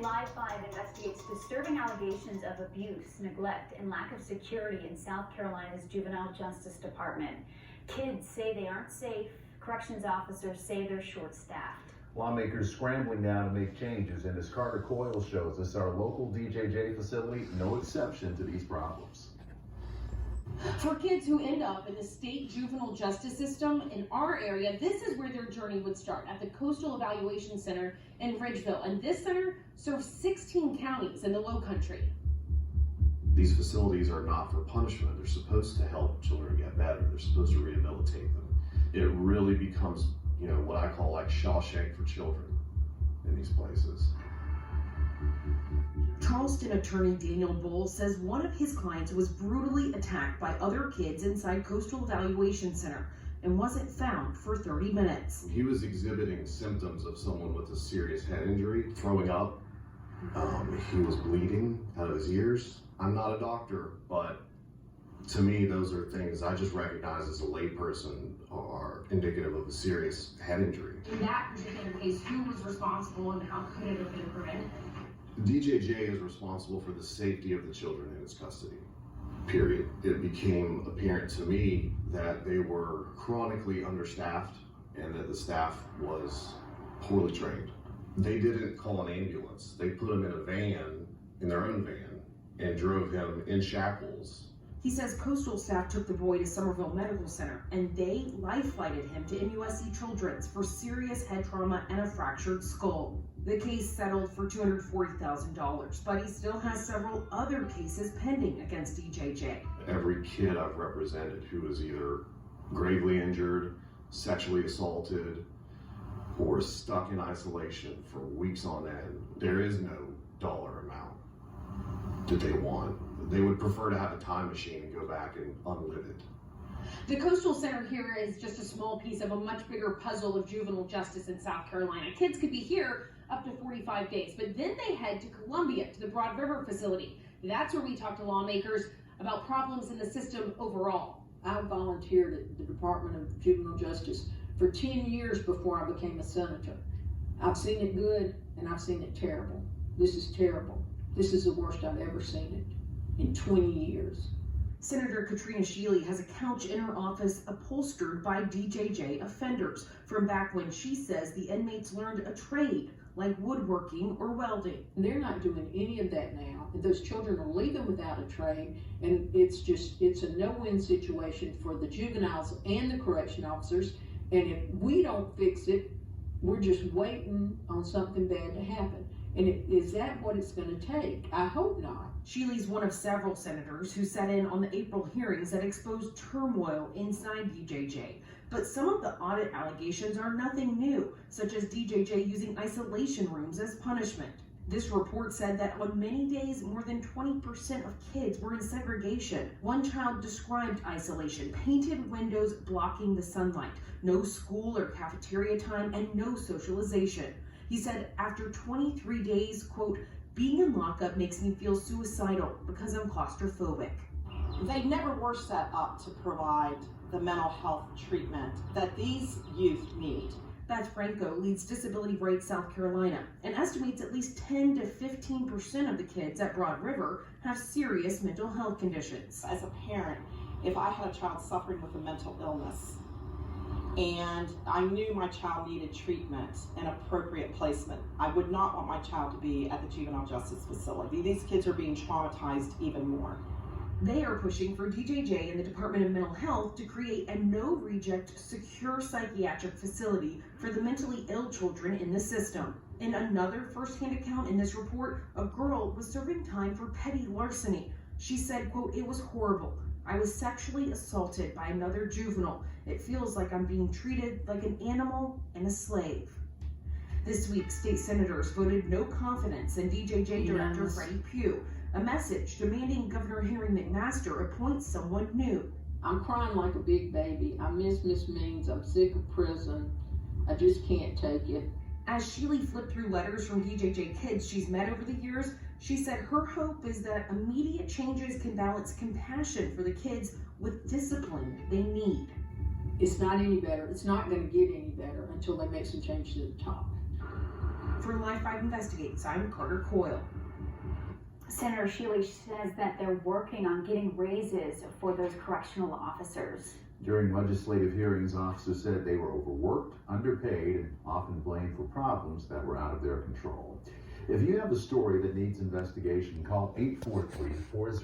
Live 5 investigates disturbing allegations of abuse, neglect, and lack of security in South Carolina's Juvenile Justice Department. Kids say they aren't safe. Corrections officers say they're short-staffed. Lawmakers scrambling now to make changes, and as Carter Coyle shows us, our local DJJ facility, no exception to these problems. For kids who end up in the state juvenile justice system in our area, this is where their journey would start, at the Coastal Evaluation Center in Ridgeville. And this center serves 16 counties in the Low Country. These facilities are not for punishment. They're supposed to help children get better. They're supposed to rehabilitate them. It really becomes, what I call like Shawshank for children in these places. Charleston attorney Daniel Bull says one of his clients was brutally attacked by other kids inside Coastal Evaluation Center and wasn't found for 30 minutes. He was exhibiting symptoms of someone with a serious head injury, throwing up. He was bleeding out of his ears. I'm not a doctor, but to me, those are things I just recognize as a layperson are indicative of a serious head injury. In that particular case, who was responsible and how could it have been prevented? DJJ is responsible for the safety of the children in its custody, period. It became apparent to me that they were chronically understaffed and that the staff was poorly trained. They didn't call an ambulance. They put him in a van, in their own van, and drove him in shackles. He says Coastal staff took the boy to Somerville Medical Center and they life-flighted him to MUSC Children's for serious head trauma and a fractured skull. The case settled for $240,000, but he still has several other cases pending against DJJ. Every kid I've represented who is either gravely injured, sexually assaulted, or stuck in isolation for weeks on end, there is no dollar amount that they want. They would prefer to have a time machine and go back and unlive it. The Coastal Center here is just a small piece of a much bigger puzzle of juvenile justice in South Carolina. Kids could be here up to 45 days, but then they head to Columbia, to the Broad River facility. That's where we talk to lawmakers about problems in the system overall. I volunteered at the Department of Juvenile Justice for 10 years before I became a senator. I've seen it good and I've seen it terrible. This is terrible. This is the worst I've ever seen it in 20 years. Senator Katrina Shealy has a couch in her office upholstered by DJJ offenders from back when she says the inmates learned a trade like woodworking or welding. They're not doing any of that now. Those children are leaving without a trade, and it's a no-win situation for the juveniles and the correction officers. And if we don't fix it, we're just waiting on something bad to happen. And is that what it's going to take? I hope not. Shealy's one of several senators who sat in on the April hearings that exposed turmoil inside DJJ. But some of the audit allegations are nothing new, such as DJJ using isolation rooms as punishment. This report said that on many days, more than 20% of kids were in segregation. One child described isolation: painted windows blocking the sunlight, no school or cafeteria time, and no socialization. He said after 23 days, quote, "Being in lockup makes me feel suicidal because I'm claustrophobic." They never were set up to provide the mental health treatment that these youth need. Beth Franco leads Disability Rights South Carolina and estimates at least 10 to 15% of the kids at Broad River have serious mental health conditions. As a parent, if I had a child suffering with a mental illness and I knew my child needed treatment and appropriate placement, I would not want my child to be at the juvenile justice facility. These kids are being traumatized even more. They are pushing for DJJ and the Department of Mental Health to create a no-reject, secure psychiatric facility for the mentally ill children in the system. In another first-hand account in this report, a girl was serving time for petty larceny. She said, quote, "It was horrible. I was sexually assaulted by another juvenile. It feels like I'm being treated like an animal and a slave." This week, state senators voted no confidence in DJJ Director Freddie Pugh, a message demanding Governor Henry McMaster appoint someone new. I'm crying like a big baby. I miss Miss Means. I'm sick of prison. I just can't take it. As Shealy flipped through letters from DJJ kids she's met over the years, she said her hope is that immediate changes can balance compassion for the kids with discipline they need. It's not any better. It's not going to get any better until they make some changes at the top. For Live 5 Investigates, I'm Carter Coyle. Senator Shealy says that they're working on getting raises for those correctional officers. During legislative hearings, officers said they were overworked, underpaid, and often blamed for problems that were out of their control. If you have a story that needs investigation, call 843-40